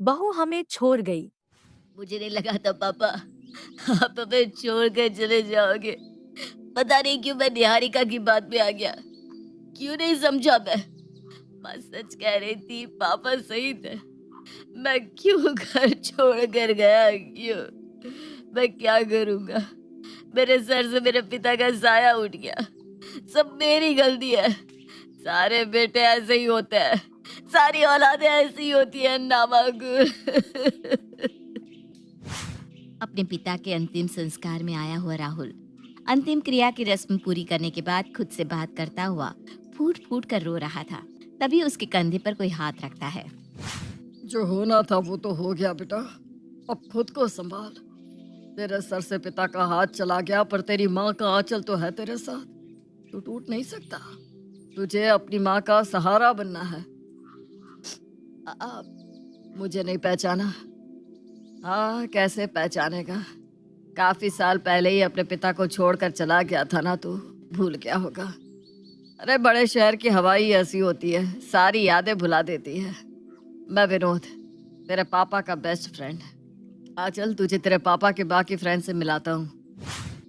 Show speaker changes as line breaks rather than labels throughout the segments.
बहू हमें छोड़ गई।
मुझे नहीं लगा था पापा आप हमें छोड़ कर चले जाओगे। पता नहीं क्यों मैं निहारिका की बात में आ गया। क्यों नहीं समझा मैं? माँ सच कह रही थी, पापा सही थे। मैं क्यों घर छोड़ कर गया? क्यों? मैं क्या करूँगा? मेरे सर से मेरे पिता का साया उठ गया। सब मेरी गलती है। सारे बेटे ऐसे ही होते हैं। सारी औलादें ऐसी ही होती हैं नामाकुर। अपने पिता के अंतिम संस्कार में आया हुआ राहुल अंतिम क्रिया की रस्म पूरी करने के बाद खुद से बात करता हुआ फूट फूट कर रो रहा था। तभी उसके कंधे पर कोई हाथ रखता है।
जो होना था वो तो हो गया बेटा। अब खुद को संभाल। तेरे सर से पिता का हाथ चला गया, पर तेरी माँ का आंचल तो है तेरे साथ। तू टूट नहीं सकता। तुझे अपनी माँ का सहारा बनना है। मुझे नहीं पहचाना? हाँ, कैसे पहचानेगा? काफी साल पहले ही अपने पिता को छोड़कर चला गया था ना, तू भूल गया होगा। अरे बड़े शहर की हवा ही ऐसी होती है, सारी यादें भुला देती है। मैं विनोद, तेरे पापा का बेस्ट फ्रेंड। आ चल, तुझे तेरे पापा के बाकी फ्रेंड से मिलाता हूँ।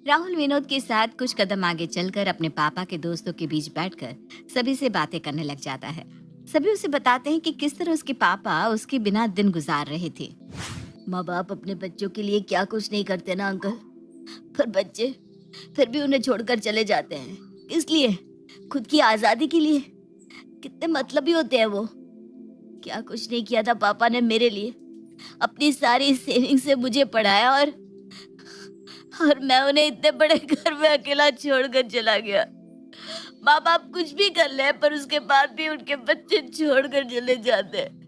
राहुल विनोद के साथ कुछ कदम आगे चलकर अपने पापा के दोस्तों के बीच बैठकर सभी से बातें करने लग जाता है। सभी उसे बताते हैं कि किस तरह उसके पापा उसके बिना दिन गुजार रहे थे। माँ बाप अपने बच्चों के लिए क्या कुछ नहीं करते ना अंकल, पर बच्चे फिर भी उन्हें छोड़कर चले जाते हैं। किस लिए? खुद की आजादी के लिए। कितने मतलबी होते हैं वो। क्या कुछ नहीं किया था पापा ने मेरे लिए। अपनी सारी सेविंग से मुझे पढ़ाया और मैं उन्हें इतने बड़े घर में अकेला छोड़कर चला गया। माँ बाप कुछ भी कर ले, पर उसके बाद भी उनके बच्चे छोड़कर चले जाते हैं।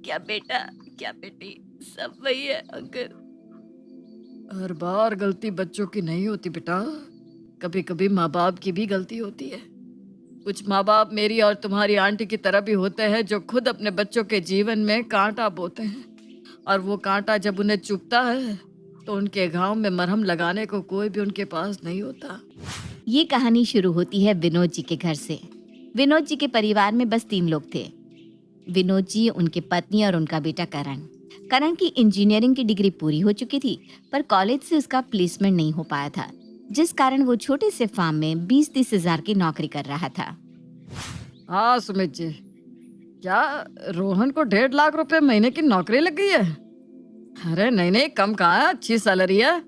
क्या बेटा, क्या बेटी, सब वही है अंकल।
हर बार गलती बच्चों की नहीं होती बेटा। कभी कभी माँ बाप की भी गलती होती है। कुछ माँ बाप मेरी और तुम्हारी आंटी की तरह भी होते हैं, जो खुद अपने बच्चों के जीवन में कांटा बोते हैं, और वो कांटा जब उन्हें चुभता है तो उनके घाव में मरहम लगाने को कोई भी उनके पास नहीं होता।
ये कहानी शुरू होती है विनोद जी के घर से। विनोद जी के परिवार में बस 3 लोग थे। विनोद जी, उनकी पत्नी और उनका बेटा करण। करण की इंजीनियरिंग की डिग्री पूरी हो चुकी थी, पर कॉलेज से उसका प्लेसमेंट नहीं हो पाया था, जिस कारण वो छोटे से फार्म में 20-30 हजार की नौकरी कर रहा था।
हाँ सुमित जी, क्या रोहन को 1.5 लाख रुपए महीने की नौकरी लग गई है? अरे नहीं नहीं, कम कहाँ है, अच्छी सैलरी है।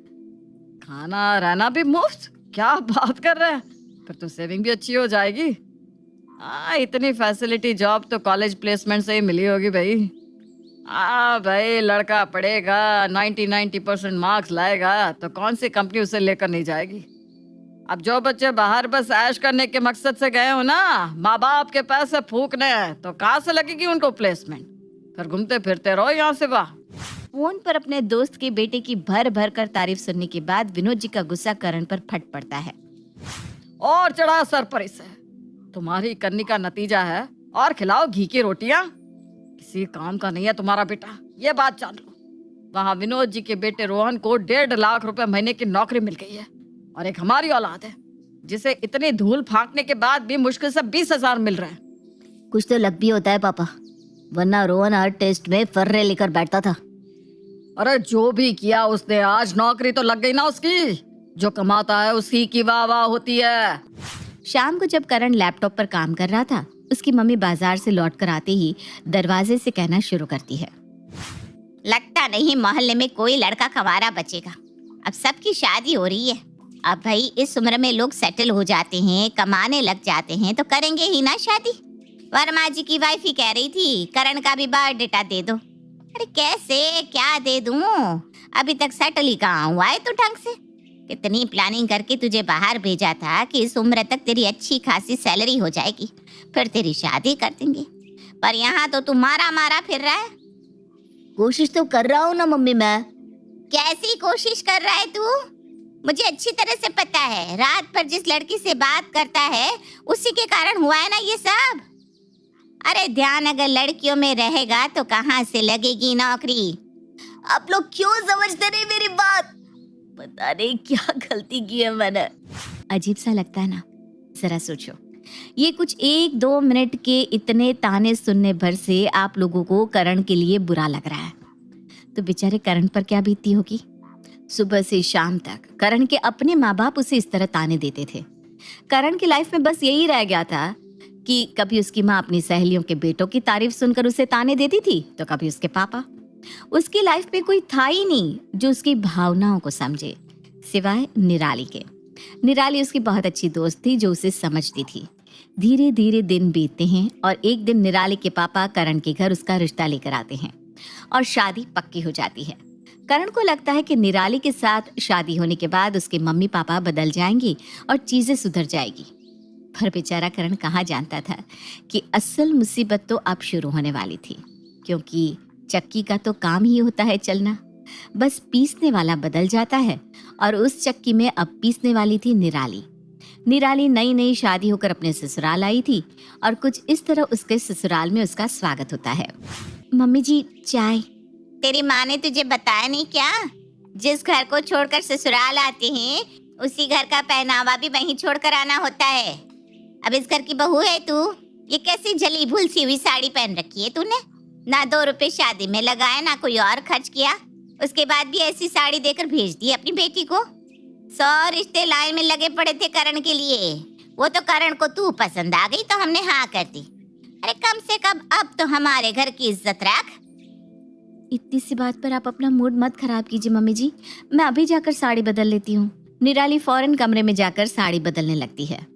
खाना रहना भी मुफ्त। क्या बात कर रहे हैं? फिर तो सेविंग भी अच्छी हो जाएगी। हाँ, इतनी फैसिलिटी जॉब तो कॉलेज प्लेसमेंट से ही मिली होगी भाई। हाँ भाई, लड़का पढ़ेगा, 90% मार्क्स लाएगा तो कौन सी कंपनी उसे लेकर नहीं जाएगी। अब जो बच्चे बाहर बस ऐश करने के मकसद से गए हो ना, माँ बाप के पैसे फूकने हैं, तो कहाँ से लगेगी उनको प्लेसमेंट? फिर घूमते फिरते रहो यहाँ से वाह।
फोन पर अपने दोस्त के बेटे की भर भर कर तारीफ सुनने के बाद विनोद जी का गुस्सा करण पर फट पड़ता है।
और चढ़ा सर पर इसे। तुम्हारी करनी का नतीजा है, और खिलाओ घी की रोटियां। किसी काम का नहीं है तुम्हारा बेटा, ये बात जान लो। वहाँ विनोद जी के बेटे रोहन को 1.5 लाख रुपए महीने की नौकरी मिल गई है, और एक हमारी औलाद है जिसे इतनी धूल फांकने के बाद भी मुश्किल से 20,000 मिल रहे हैं।
कुछ तो लग भी होता है पापा, वरना रोहन हर टेस्ट में फर्रे लेकर बैठता था।
अरे जो भी किया उसने, आज नौकरी तो लग गई ना उसकी। जो कमाता है उसी की वाह वाह होती है।
शाम को जब करण लैपटॉप पर काम कर रहा था, उसकी मम्मी बाजार से लौट कर आते ही दरवाजे से कहना शुरू करती है, लगता नहीं मोहल्ले में कोई लड़का कवारा बचेगा। अब सबकी शादी हो रही है। अब भाई इस उम्र में लोग सेटल हो जाते हैं, कमाने लग जाते हैं, तो करेंगे ही ना शादी। वर्मा जी की वाइफ ही कह रही थी करण का भी बायोडेटा दे दो। अरे कैसे, क्या दे दूं? अभी तक सेटल ही कहाँ हुआ है तो ढंग से। कितनी प्लानिंग करके तुझे बाहर भेजा था कि इस उम्र तक तेरी अच्छी खासी सैलरी हो जाएगी, फिर तेरी शादी कर देंगे। पर यहाँ तो तू मारा मारा फिर रहा है। कोशिश तो कर रहा हूँ ना मम्मी मैं। कैसी कोशिश कर रहा है तू? मुझे अच्छी तरह से पता है, रात पर जिस लड़की से बात करता है उसी के कारण हुआ है ना ये सब। अरे ध्यान अगर लड़कियों में रहेगा तो कहाँ से लगेगी नौकरी? आप लोग क्यों समझते नहीं मेरी बात? पता नहीं क्या गलती की है मैंने। अजीब सा लगता है ना? जरा सोचो, ये कुछ 1-2 मिनट के इतने ताने सुनने भर से आप लोगों को करण के लिए बुरा लग रहा है, तो बेचारे करण पर क्या बीतती होगी। सुबह से शाम तक करण के अपने माँ बाप उसे इस तरह ताने देते थे। करण की लाइफ में बस यही रह गया था कि कभी उसकी माँ अपनी सहेलियों के बेटों की तारीफ सुनकर उसे ताने देती थी, तो कभी उसके पापा। उसकी लाइफ में कोई था ही नहीं जो उसकी भावनाओं को समझे, सिवाय निराली के। निराली उसकी बहुत अच्छी दोस्त थी जो उसे समझती थी। धीरे धीरे दिन बीतते हैं और एक दिन निराली के पापा करण के घर उसका रिश्ता लेकर आते हैं और शादी पक्की हो जाती है। करण को लगता है कि निराली के साथ शादी होने के बाद उसके मम्मी पापा बदल जाएंगे और चीजें सुधर जाएगी। पर बेचारा करण कहाँ जानता था कि असल मुसीबत तो अब शुरू होने वाली थी, क्योंकि चक्की का तो काम ही होता है चलना, बस पीसने वाला बदल जाता है। और उस चक्की में अब पीसने वाली थी निराली। निराली नई नई शादी होकर अपने ससुराल आई थी और कुछ इस तरह उसके ससुराल में उसका स्वागत होता है। मम्मी जी चाय। तेरी माँ ने तुझे बताया नहीं क्या? जिस घर को छोड़कर ससुराल आते हैं उसी घर का पहनावा भी वहीं छोड़कर आना होता है। अब इस घर की बहू है तू, ये कैसी जली भूल सी हुई साड़ी पहन रखी है तूने? ना 2 रुपए शादी में लगाया, ना कोई और खर्च किया, उसके बाद भी ऐसी साड़ी देकर भेज दी अपनी बेटी को। 100 रिश्ते लाइन में लगे पड़े थे करण के लिए, वो तो करण को तू पसंद आ गई तो हमने हाँ कर दी। अरे कम से कम अब तो हमारे घर की इज्जत रख। इतनी सी बात पर आप अपना मूड मत खराब कीजिए मम्मी जी, मैं अभी जाकर साड़ी बदल लेती हूँ। निराली फौरन कमरे में जाकर साड़ी बदलने लगती है।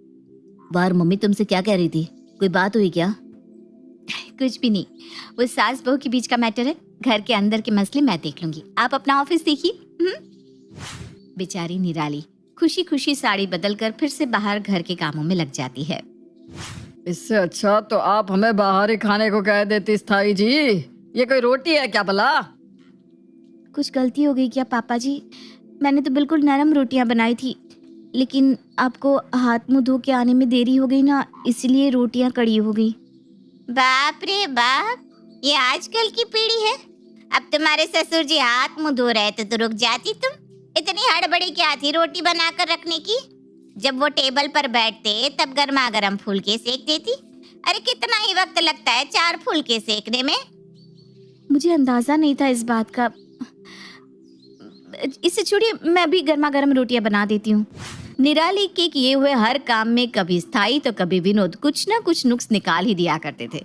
बाहर मम्मी तुमसे क्या कह रही थी, कोई बात हुई क्या? कुछ भी नहीं, वो सास बहू के बीच का मैटर है, घर के अंदर के मसले मैं देख लूंगी, आप अपना ऑफिस देखिए। बेचारी निराली खुशी खुशी साड़ी बदलकर फिर से बाहर घर के कामों में लग जाती है।
इससे अच्छा तो आप हमें बाहर ही खाने को कह देती स्थाई जी, ये कोई रोटी है क्या भला?
कुछ गलती हो गई क्या पापा जी? मैंने तो बिल्कुल नरम रोटियां बनाई थी, लेकिन आपको हाथ मुंह धो के आने में देरी हो गई ना, इसलिए रोटियां कड़ी हो गई। बाप रे बाप, ये आजकल की पीढ़ी है। अब तुम्हारे ससुर जी हाथ मुंह धो रहे थे तो रुक जाती तुम। इतनी हड़बड़ी क्या थी रोटी बनाकर रखने की? जब वो टेबल पर बैठते तब गर्मा गर्म फुलके सेक देती। अरे कितना ही वक्त लगता है 4 फुलके सेकने में। मुझे अंदाजा नहीं था इस बात का। इसे छोड़िए, मैं अभी गर्मा गर्म रोटियां बना देती हूँ। निराली के किए हुए हर काम में कभी स्थाई तो कभी विनोद कुछ ना कुछ नुक्स निकाल ही दिया करते थे।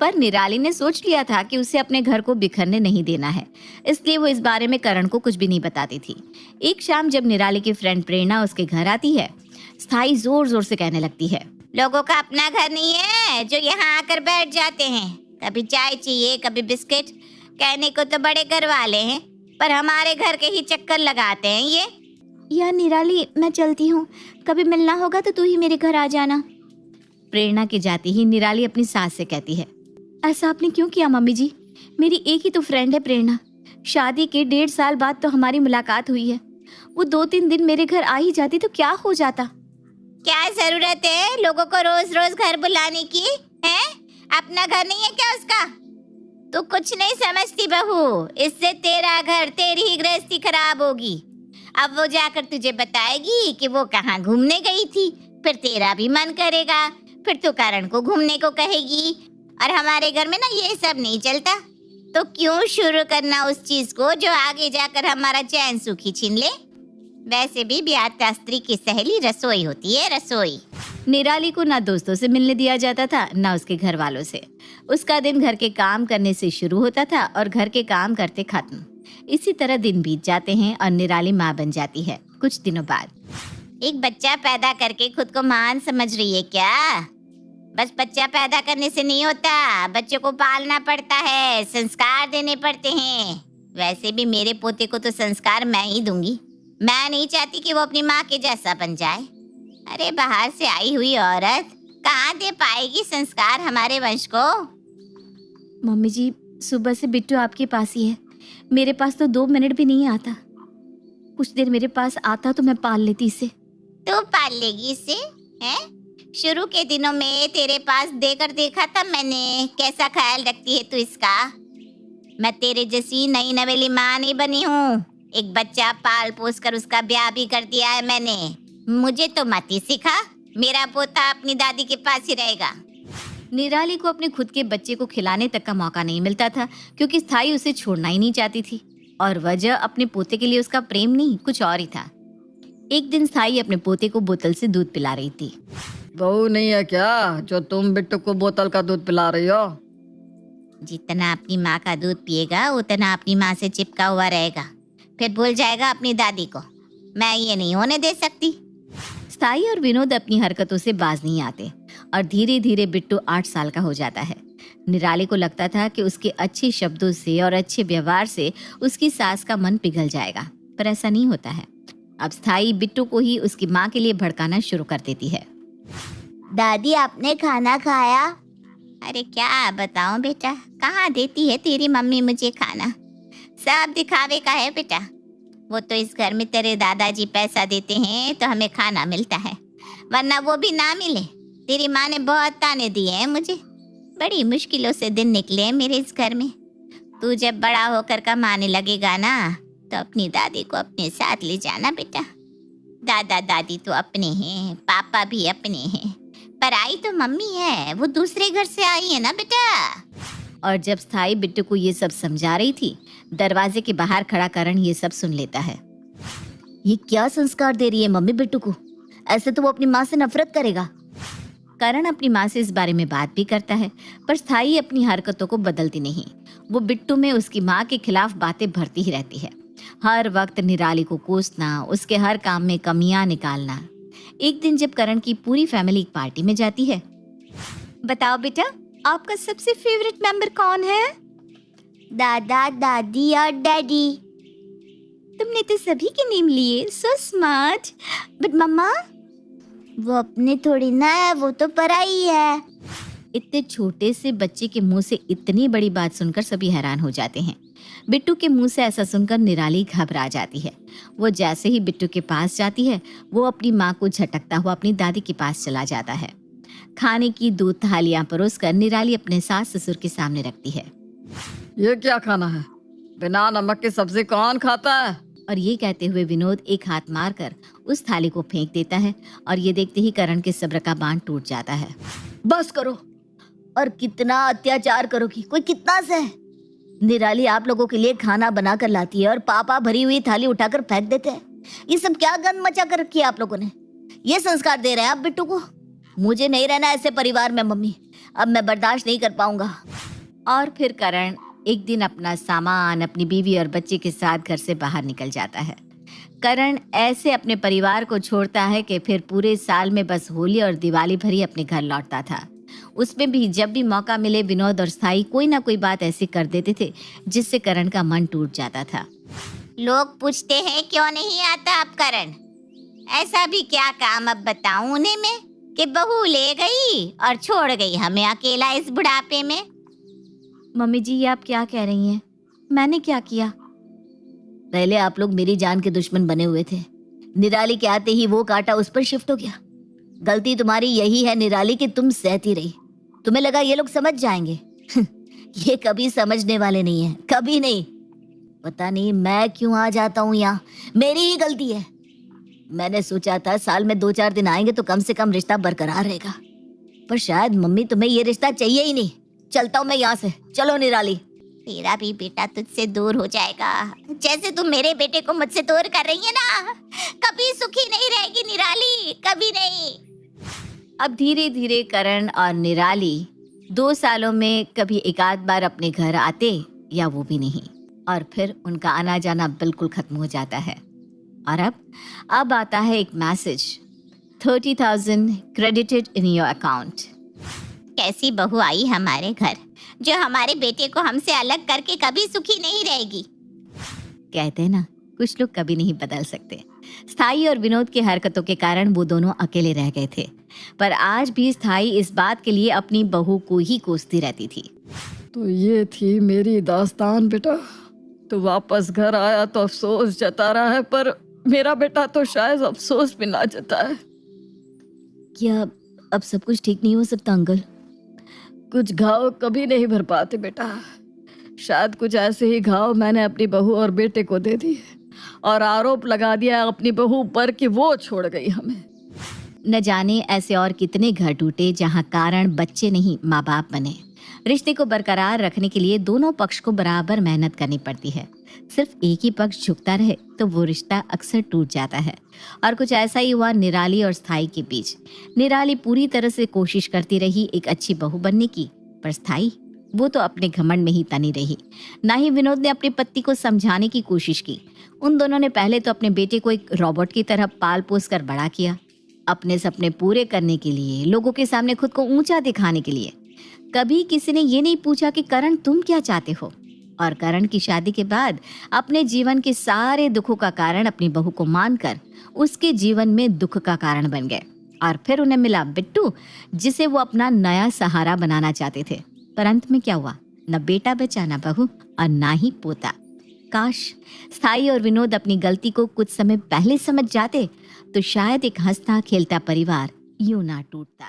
पर निराली ने सोच लिया था कि उसे अपने घर को बिखरने नहीं देना है, इसलिए वो इस बारे में करण को कुछ भी नहीं बताती थी। एक शाम जब निराली की फ्रेंड प्रेरणा उसके घर आती है, स्थाई जोर जोर से कहने लगती है, लोगों का अपना घर नहीं है जो यहाँ आकर बैठ जाते हैं। कभी चाय चाहिए, कभी बिस्किट, कहने को तो बड़े घर वाले हैं, पर हमारे घर के ही चक्कर लगाते हैं ये। यार निराली, मैं चलती हूँ, कभी मिलना होगा तो तू ही मेरे घर आ जाना। प्रेरणा के जाते ही निराली अपनी सास से कहती है, ऐसा आपने क्यों किया मम्मी जी? मेरी एक ही तो फ्रेंड है प्रेरणा, शादी के 1.5 साल बाद तो हमारी मुलाकात हुई है। वो 2-3 दिन मेरे घर आ ही जाती तो क्या हो जाता। क्या जरूरत है लोगों को रोज रोज घर बुलाने की है? अपना घर नहीं है क्या उसका? तू कुछ नहीं समझती बहू, इससे तेरा घर, तेरी ही गृहस्थी खराब होगी। अब वो जाकर तुझे बताएगी कि वो कहाँ घूमने गई थी, फिर तेरा भी मन करेगा, फिर तू करण को घूमने को कहेगी। और हमारे घर में ना ये सब नहीं चलता, तो क्यों शुरू करना उस चीज को जो आगे जाकर हमारा चैन सुखी छीन ले। वैसे भी ब्याहता स्त्री की सहेली रसोई होती है, रसोई। निराली को ना दोस्तों से मिलने दिया जाता था, ना उसके घर वालों से। उसका दिन घर के काम करने से शुरू होता था और घर के काम करते खत्म। इसी तरह दिन बीत जाते हैं और निराली माँ बन जाती है। कुछ दिनों बाद एक बच्चा पैदा करके खुद को महान समझ रही है क्या? बस बच्चा पैदा करने से नहीं होता, बच्चों को पालना पड़ता है, संस्कार देने पड़ते हैं। वैसे भी मेरे पोते को तो संस्कार मैं ही दूंगी। मैं नहीं चाहती कि वो अपनी माँ के जैसा बन जाए। अरे बाहर से आई हुई औरत कहाँ दे पाएगी संस्कार हमारे वंश को। मम्मी जी, सुबह से बिट्टू आपके पास ही है, मेरे पास तो 2 मिनट भी नहीं आता। कुछ देर मेरे पास आता तो मैं पाल लेती इसे। तू पाल लेगी इसे हैं? शुरू के दिनों में तेरे पास देकर देखा था मैंने, कैसा ख्याल रखती है तू इसका। मैं तेरे जैसी नई नवेली माँ नहीं बनी हूँ। एक बच्चा पाल पोस कर उसका ब्याह भी कर दिया है मैंने। मुझे तो मत ही सिखा, मेरा पोता अपनी दादी के पास ही रहेगा। निराली को अपने खुद के बच्चे को खिलाने तक का मौका नहीं मिलता था, क्योंकि स्थाई उसे छोड़ना ही नहीं चाहती थी। और वजह अपने पोते के लिए उसका प्रेम नहीं, कुछ और ही था। एक दिन स्थाई अपने पोते को बोतल से दूध पिला रही थी।
बहू नहीं है क्या जो तुम बिट्टू को बोतल का दूध पिला रही हो?
जितना अपनी माँ का दूध पिएगा उतना अपनी माँ से चिपका हुआ रहेगा, फिर भूल जाएगा अपनी दादी को। मैं ये नहीं होने दे सकती। स्थाई और विनोद अपनी हरकतों से बाज नहीं आते और धीरे धीरे बिट्टू 8 साल का हो जाता है। निराली को लगता था कि उसके अच्छे शब्दों से और अच्छे व्यवहार से उसकी सास का मन पिघल जाएगा, पर ऐसा नहीं होता है। अब स्थाई बिट्टू को ही उसकी माँ के लिए भड़काना शुरू कर देती है। दादी आपने खाना खाया? अरे क्या बताऊं बेटा, कहाँ देती है तेरी मम्मी मुझे खाना, सब दिखावे का है बेटा। वो तो इस घर में तेरे दादाजी पैसा देते हैं तो हमें खाना मिलता है, वरना वो भी ना मिले। तेरी माँ ने बहुत ताने दिए हैं मुझे, बड़ी मुश्किलों से दिन निकले हैं मेरे इस घर में। तू जब बड़ा होकर कमाने लगेगा ना तो अपनी दादी को अपने साथ ले जाना बेटा। दादा दादी तो अपने हैं, पापा भी अपने हैं, पर आई तो मम्मी है, वो दूसरे घर से आई है ना बेटा। और जब स्थाई बिट्टू को ये सब समझा रही थी, दरवाजे के बाहर खड़ा करण ये सब सुन लेता है। ये क्या संस्कार दे रही है मम्मी बिट्टू को, ऐसे तो वो अपनी माँ से नफरत करेगा। करण अपनी माँ से इस बारे में बात भी करता है, पर स्थाई अपनी हरकतों को बदलती नहीं। वो बिट्टू में उसकी माँ के खिलाफ बातें भरती ही रहती है, हर वक्त निराली को कोसना, उसके हर काम में कमियां निकालना। एक दिन जब करण की पूरी फैमिली एक पार्टी में जाती है। बताओ बेटा, आपका सबसे फेवरेट मेंबर कौन है? दादा, दादी और डैडी। तुमने तो सभी के नेम लिए, सो स्मार्ट। बट मम्मा? वो अपनी थोड़ी ना है, वो तो पराई है। इतने छोटे से बच्चे के मुंह से इतनी बड़ी बात सुनकर सभी हैरान हो जाते हैं। बिट्टू के मुंह से ऐसा सुनकर निराली घबरा जाती है। वो जैसे ही बिट्टू के पास जाती है, वो अपनी माँ को झटकता हुआ अपनी दादी के पास चला जाता है। खाने की 2 थालियां परोसकर निराली अपने सास ससुर के सामने रखती है।
ये क्या खाना है, बिना नमक की सब्जी कौन खाता है?
और ये कहते हुए विनोद एक हाथ मारकर उस थाली को फेंक देता है, और ये देखते ही करण के सब्र का बांध टूट जाता है। बस करो, और कितना अत्याचार करोगी, कोई कितना सहे। निराली आप लोगों के लिए खाना बना कर लाती है और पापा भरी हुई थाली उठाकर फेंक देते हैं। ये सब क्या गंद मचा कर रखी है आप लोगों ने? ये संस्कार दे रहे हैं आप बिट्टू को? मुझे नहीं रहना ऐसे परिवार में मम्मी, अब मैं बर्दाश्त नहीं कर पाऊंगा। और फिर करण एक दिन अपना सामान अपनी बीवी और बच्चे के साथ घर से बाहर निकल जाता है। करण ऐसे अपने परिवार को छोड़ता है कि फिर पूरे साल में बस होली और दिवाली भर ही अपने घर लौटता था। उसमें भी जब भी मौका मिले विनोद और स्थाई कोई ना कोई बात ऐसी कर देते थे जिससे करण का मन टूट जाता था। लोग पूछते हैं क्यों नहीं आता अब करण, ऐसा भी क्या काम अब बताऊं उन्हें मैं कि बहू ले गई और छोड़ गई हमें अकेला इस बुढ़ापे में। मम्मी जी, ये आप क्या कह रही हैं? मैंने क्या किया? पहले आप लोग मेरी जान के दुश्मन बने हुए थे, निराली के आते ही वो कांटा उस पर शिफ्ट हो गया। गलती तुम्हारी यही है निराली कि तुम सहती रही। तुम्हें लगा ये लोग समझ जाएंगे। ये कभी समझने वाले नहीं है, कभी नहीं। पता नहीं मैं क्यों आ जाता हूँ यहाँ, मेरी ही गलती है। मैंने सोचा था साल में 2-4 दिन आएंगे तो कम से कम रिश्ता बरकरार रहेगा, पर शायद मम्मी तुम्हें ये रिश्ता चाहिए ही नहीं। चलता हूँ मैं यहाँ से, चलो निराली। तेरा भी बेटा तुझसे दूर हो जाएगा, जैसे तुम मेरे बेटे को मुझसे दूर कर रही है ना। कभी सुखी नहीं रहेगी निराली, कभी नहीं। अब धीरे धीरे करण और निराली 2 सालों में कभी एक आध बार अपने घर आते या वो भी नहीं, और फिर उनका आना जाना बिल्कुल खत्म हो जाता है। और अब आता है एक message, 30,000 credited in your account. कैसी बहू आई हमारे घर जो हमारे बेटे को हमसे अलग करके कभी सुखी नहीं रहेगी। कहते ना, कुछ लोग कभी नहीं बदल सकते। स्थाई और विनोद की हरकतों के कारण वो दोनों अकेले रह गए थे, पर आज भी स्थाई इस बात के लिए अपनी बहू को ही कोसती रहती थी।
तो ये थी मेरी दास्तान बेटा। तो वापस घर आया तो अफसोस जता रहा है, पर मेरा बेटा तो शायद अफसोस भी ना जताए।
क्या अब सब कुछ ठीक नहीं हो सकता अंकल?
कुछ घाव कभी नहीं भर पाते बेटा। शायद कुछ ऐसे ही घाव मैंने अपनी बहू और बेटे को दे दिए और आरोप लगा दिया अपनी बहू पर कि वो छोड़ गई हमें।
न जाने ऐसे और कितने घर टूटे जहां कारण बच्चे नहीं माँ बाप बने। रिश्ते को बरकरार रखने के लिए दोनों पक्ष को बराबर मेहनत करनी पड़ती है। सिर्फ एक ही पक्ष झुकता रहे तो वो रिश्ता अक्सर टूट जाता है। और कुछ ऐसा ही हुआ निराली और स्थाई के बीच। निराली पूरी तरह से कोशिश करती रही एक अच्छी बहू बनने की, पर स्थाई वो तो अपने घमंड में ही तनी रही। ना ही विनोद ने अपनी पत्नी को समझाने की कोशिश की। उन दोनों ने पहले तो अपने बेटे को एक रोबोट की तरह पाल पोस कर बड़ा किया, अपने सपने पूरे करने के लिए, लोगों के सामने खुद को ऊंचा दिखाने के लिए। कभी किसी ने ये नहीं पूछा कि करण तुम क्या चाहते हो। और करण की शादी के बाद अपने जीवन के सारे दुखों का कारण अपनी बहू को मानकर उसके जीवन में दुख का कारण बन गए। और फिर उन्हें मिला बिट्टू, जिसे वो अपना नया सहारा बनाना चाहते थे। पर अंत में क्या हुआ? न बेटा बचा, न बहू और ना ही पोता। काश स्थाई और विनोद अपनी गलती को कुछ समय पहले समझ जाते तो शायद एक हंसता खेलता परिवार यूं ना टूटता।